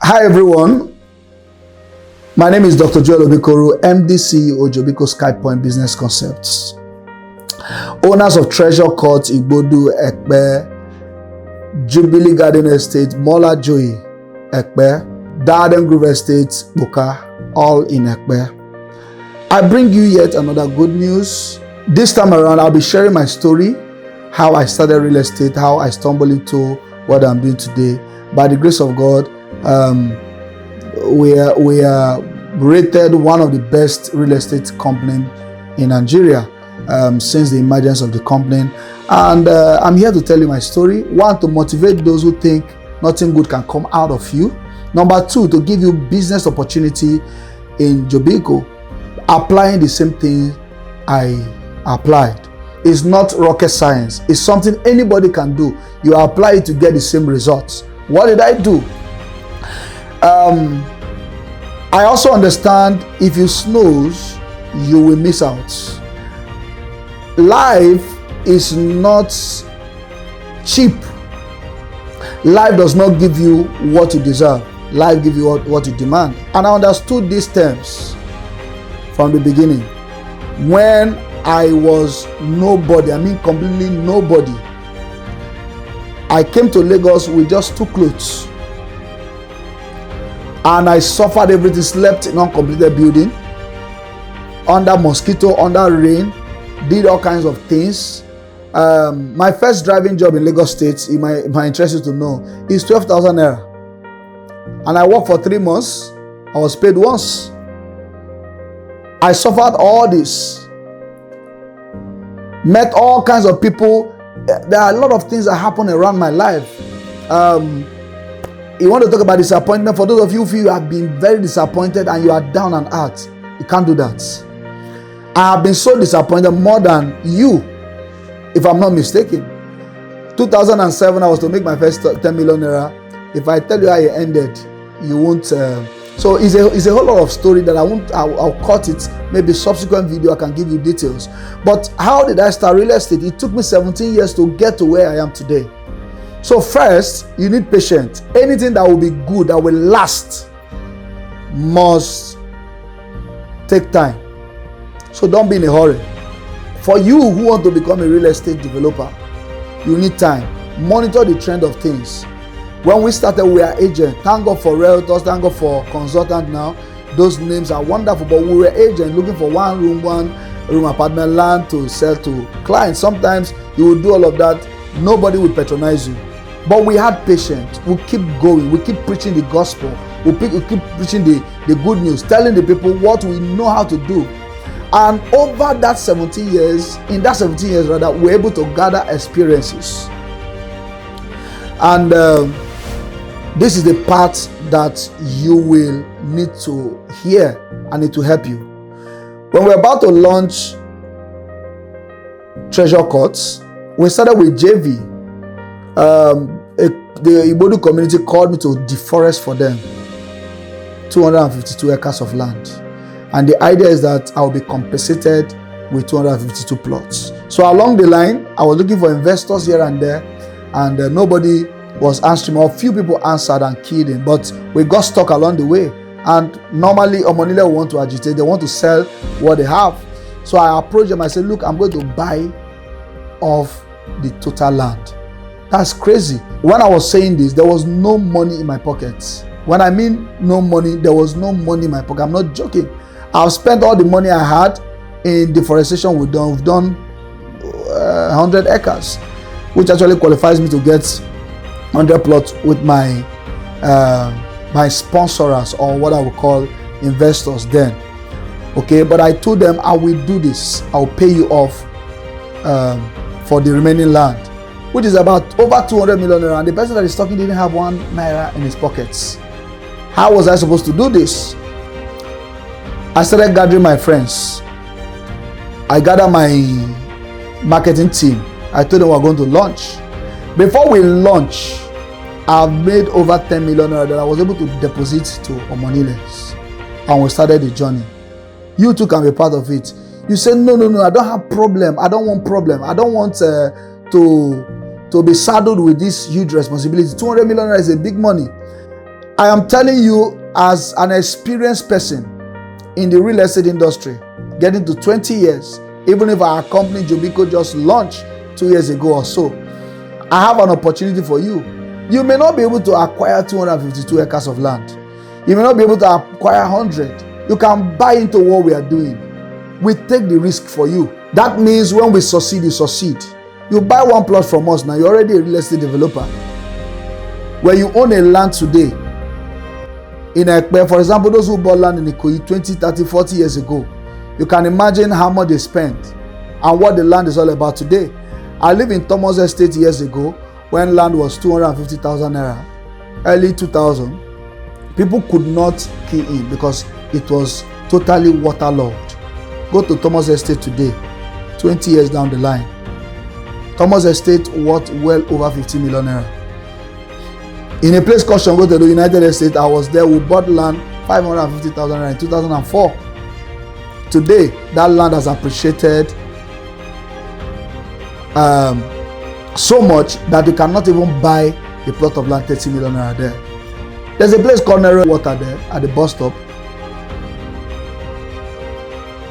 Hi everyone, my name is Dr. Jobiko, MD CEO Jobiko Skypoint Business Concepts. Owners of Treasure Court, Igbodu, Ekpe, Jubilee Garden Estate, Mola Joy, Ekpe, Darden Grove Estate, Boka, all in Ekpe. I bring you yet another good news. This time around, I'll be sharing my story, how I started real estate, how I stumbled into what I'm doing today. By the grace of God, we are rated one of the best real estate company in Nigeria since the emergence of the company. And I'm here to tell you my story. One, to motivate those who think nothing good can come out of you. Number two, to give you business opportunity in Jobiko, applying the same thing I applied. It's not rocket science. It's something anybody can do. You apply it to get the same results. What did I do? I also understand if you snooze, you will miss out. Life is not cheap. Life does not give you what you deserve. Life gives you what you demand. And I understood these terms from the beginning. When I was nobody, I mean completely nobody, I came to Lagos with just 2 clothes. And I suffered everything, slept in uncompleted building, under mosquito, under rain, did all kinds of things. My first driving job in Lagos State, it might interest you to know, is 12,000 naira. And I worked for 3 months. I was paid once. I suffered all this. Met all kinds of people. There are a lot of things that happen around my life. You want to talk about disappointment? For those of you who feel you have been very disappointed and you are down and out, you can't do that. I have been so disappointed more than you, if I'm not mistaken. 2007, I was to make my first 10 million naira. If I tell you how it ended, you won't. So it's a whole lot of story that I'll cut it. Maybe subsequent video I can give you details. But how did I start real estate? It took me 17 years to get to where I am today. So first, you need patience. Anything that will be good, that will last, must take time. So don't be in a hurry. For you who want to become a real estate developer, you need time. Monitor the trend of things. When we started, we are agents. Thank God for realtors, thank God for consultants now. Those names are wonderful, but we were agents looking for one room apartment land to sell to clients. Sometimes you will do all of that. Nobody will patronize you. But we had patience. We keep going. We keep preaching the gospel. We keep preaching the good news, telling the people what we know how to do. And over that 17 years, we're able to gather experiences. And this is the part that you will need to hear and it will help you. When we're about to launch Treasure Courts, we started with JV. The Igbodu community called me to deforest for them 252 acres of land. And the idea is that I will be compensated with 252 plots. So along the line, I was looking for investors here and there, and nobody was answering. Or few people answered and keyed in, but we got stuck along the way. And normally, Omonile want to agitate. They want to sell what they have. So I approached them. I said, look, I'm going to buy off the total land. That's crazy. When I was saying this, there was no money in my pockets. When I mean no money, there was no money in my pocket. I'm not joking. I've spent all the money I had in deforestation. We've done 100 acres, which actually qualifies me to get 100 plots with my sponsors, or what I would call investors then. Okay, but I told them I will do this. I'll pay you off for the remaining land, which is about over 200 million naira. And the person that is talking didn't have 1 naira in his pockets. How was I supposed to do this? I started gathering my friends. I gathered my marketing team. I told them we were going to launch. Before we launch, I've made over 10 million naira that I was able to deposit to Omoniles. And we started the journey. You too can be part of it. You say, no, I don't have problem. I don't want problem. I don't want to be saddled with this huge responsibility. 200 million naira is a big money. I am telling you, as an experienced person in the real estate industry, getting to 20 years, even if our company Jobiko just launched 2 years ago or so, I have an opportunity for you. You may not be able to acquire 252 acres of land. You may not be able to acquire 100. You can buy into what we are doing. We take the risk for you. That means when we succeed, you succeed. You buy one plot from us now, you're already a real estate developer. Where you own a land today, in Ekpe, for example, those who bought land in Ikoyi 20, 30, 40 years ago, you can imagine how much they spent and what the land is all about today. I lived in Thomas Estate years ago when land was 250,000 naira. Early 2000, people could not key in because it was totally waterlogged. Go to Thomas Estate today, 20 years down the line. Thomas Estate worth well over 50 million naira. In a place called Shango, the United States, I was there. We bought land 550,000 naira in 2004. Today, that land has appreciated so much that you cannot even buy a plot of land 30 million naira there. There's a place called Nero Water there at the bus stop.